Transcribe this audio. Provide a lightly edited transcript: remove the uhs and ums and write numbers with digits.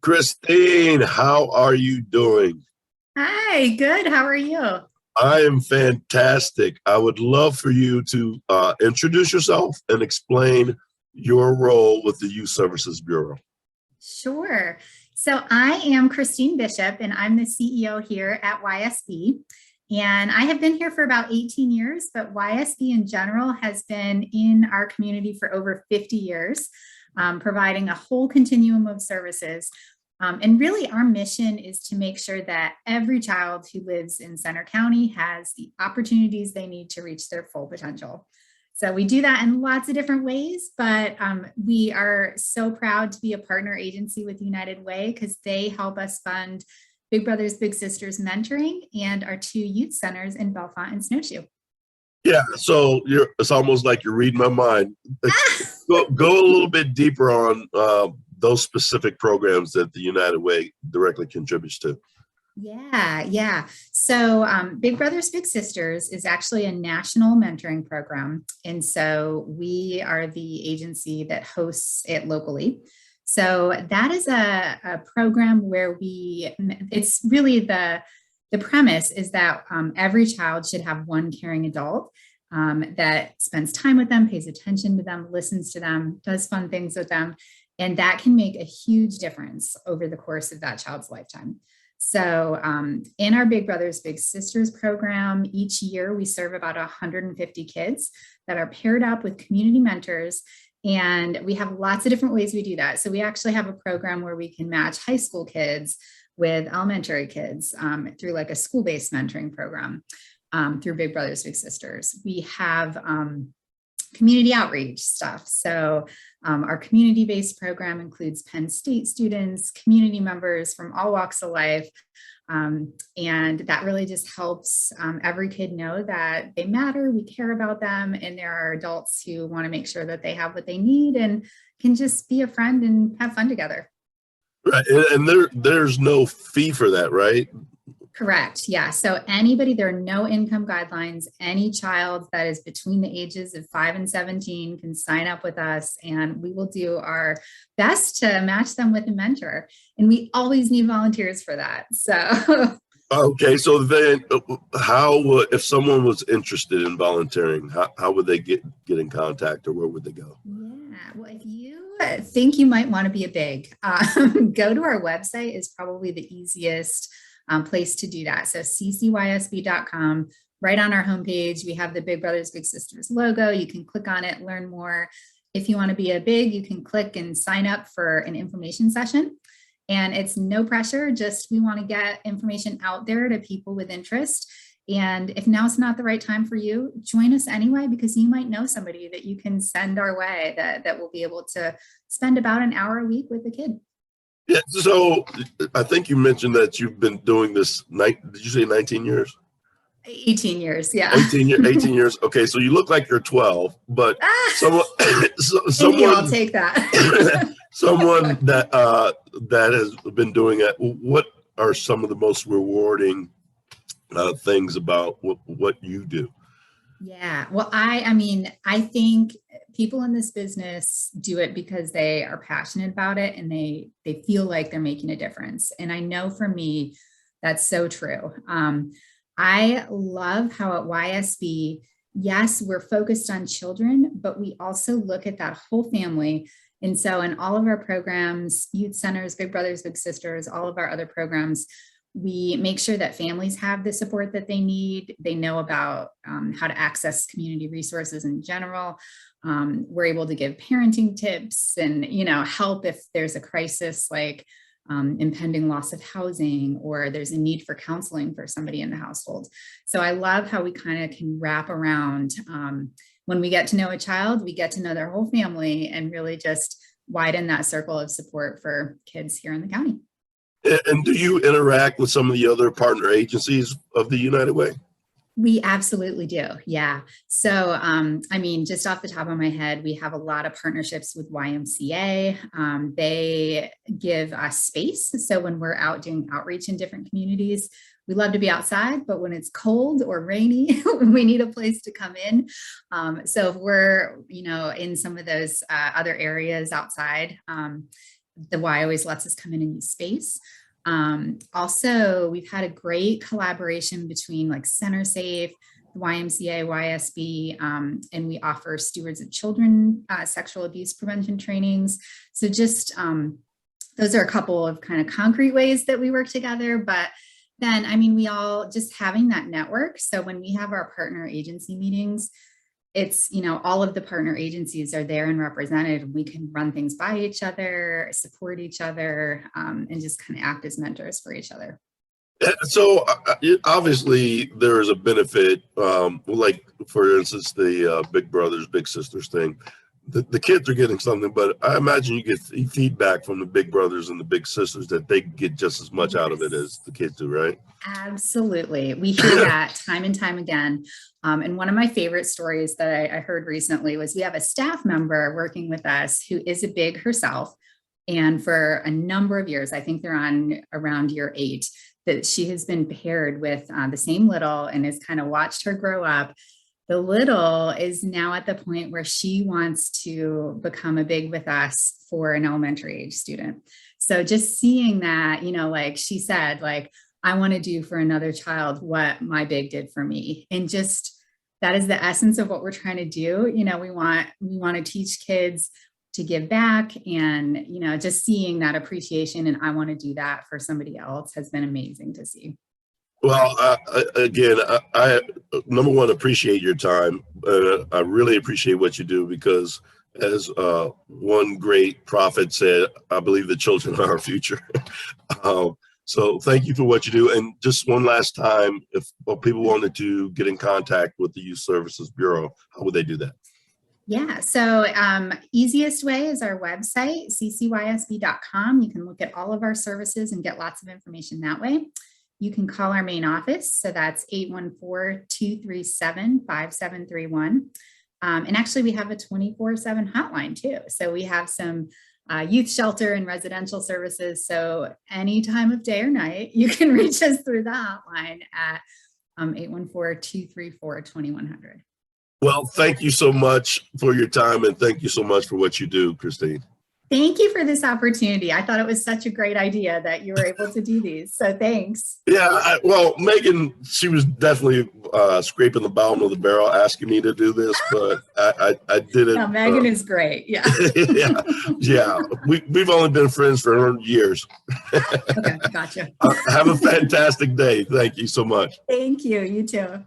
Christine, how are you doing? Hi, good. How are you? I am fantastic. I would love for you to introduce yourself and explain your role with the Youth Services Bureau. Sure. So I am Christine Bishop, and I'm the CEO here at YSB. And I have been here for about 18 years, but YSB in general has been in our community for over 50 years, providing a whole continuum of services. And really, our mission is to make sure that every child who lives in Center County has the opportunities they need to reach their full potential. So we do that in lots of different ways, but we are so proud to be a partner agency with United Way because they help us fund Big Brothers Big Sisters mentoring and our two youth centers in Bellefonte and Snowshoe. Yeah, so it's almost like you're reading my mind. Go a little bit deeper on those specific programs that the United Way directly contributes to. Yeah. So Big Brothers Big Sisters is actually a national mentoring program. And so we are the agency that hosts it locally. So that is a program where it's really the premise is that every child should have one caring adult that spends time with them, pays attention to them, listens to them, does fun things with them. And that can make a huge difference over the course of that child's lifetime. So in our Big Brothers Big Sisters program, each year we serve about 150 kids that are paired up with community mentors. And we have lots of different ways we do that. So we actually have a program where we can match high school kids with elementary kids through like a school-based mentoring program through Big Brothers Big Sisters. We have community outreach stuff. So our community-based program includes Penn State students, community members from all walks of life. And that really just helps every kid know that they matter, we care about them, and there are adults who want to make sure that they have what they need and can just be a friend and have fun together. Right, and there's no fee for that, right? Correct. Yeah. So there are no income guidelines. Any child that is between the ages of 5 and 17 can sign up with us, and we will do our best to match them with a mentor. And we always need volunteers for that. So Okay, so then if someone was interested in volunteering, how would they get in contact, or where would they go? yeah, well, if you think you might want to be a big, go to our website is probably the easiest place to do that. So ccysb.com, right on our homepage, we have the Big Brothers Big Sisters logo. You can click on it, learn more. If you want to be a big, you can click and sign up for an information session. And it's no pressure, just we want to get information out there to people with interest. And if now's not the right time for you, join us anyway, because you might know somebody that you can send our way that will be able to spend about an hour a week with the kid. Yeah, so I think you mentioned that you've been doing this, did you say 19 years? 18 years, yeah. 18 years. Okay, so you look like you're 12, but someone, Thank you, I'll take that. someone that has been doing it, what are some of the most rewarding things about what you do? Yeah, well, I think people in this business do it because they are passionate about it and they feel like they're making a difference. And I know for me, that's so true. I love how at YSB, yes, we're focused on children, but we also look at that whole family. And so in all of our programs, youth centers, Big Brothers, Big Sisters, all of our other programs, we make sure that families have the support that they need. They know about how to access community resources in general. We're able to give parenting tips and, help if there's a crisis like impending loss of housing, or there's a need for counseling for somebody in the household. So I love how we kind of can wrap around when we get to know a child, we get to know their whole family and really just widen that circle of support for kids here in the county. And do you interact with some of the other partner agencies of the United Way? We absolutely do. Yeah. So, just off the top of my head, we have a lot of partnerships with YMCA. They give us space. So when we're out doing outreach in different communities, we love to be outside, but when it's cold or rainy, we need a place to come in. So if we're, in some of those other areas outside, the Y always lets us come in and use space. Also, we've had a great collaboration between like Center Safe, the YMCA, YSB, and we offer stewards of children sexual abuse prevention trainings. So just those are a couple of kind of concrete ways that we work together. But then, I mean, we all just having that network. So when we have our partner agency meetings, it's, you know, all of the partner agencies are there and represented. We can run things by each other, support each other, and just kind of act as mentors for each other. So obviously there is a benefit, like for instance, the Big Brothers, Big Sisters thing. The kids are getting something, but I imagine you get feedback from the Big Brothers and the Big Sisters that they get just as much out of it as the kids do, right? Absolutely. We hear that time and time again. And one of my favorite stories that I heard recently was we have a staff member working with us who is a Big herself. And for a number of years, I think they're on around year 8, that she has been paired with the same little and has kind of watched her grow up. The little is now at the point where she wants to become a Big with us for an elementary age student. So just seeing that, you know, like she said, like, I want to do for another child what my Big did for me. And just that is the essence of what we're trying to do. You know, we want to teach kids to give back, and, you know, just seeing that appreciation and I want to do that for somebody else has been amazing to see. Well, again, I number one, appreciate your time. I really appreciate what you do because, as one great prophet said, I believe the children are our future. So thank you for what you do. And just one last time, if people wanted to get in contact with the Youth Services Bureau, how would they do that? Yeah, so easiest way is our website, ccysb.com. You can look at all of our services and get lots of information that way. You can call our main office, so that's 814-237-5731. And actually, we have a 24/7 hotline too. So we have some youth shelter and residential services. So any time of day or night, you can reach us through the hotline at 814-234-2100. Well, thank you so much for your time, and thank you so much for what you do, Christine. Thank you for this opportunity. I thought it was such a great idea that you were able to do these. So thanks. Yeah, well, Megan, she was definitely scraping the bottom of the barrel asking me to do this, but I did it. No, Megan is great. Yeah. yeah. We've only been friends for years. Okay, gotcha. Have a fantastic day. Thank you so much. Thank you. You too.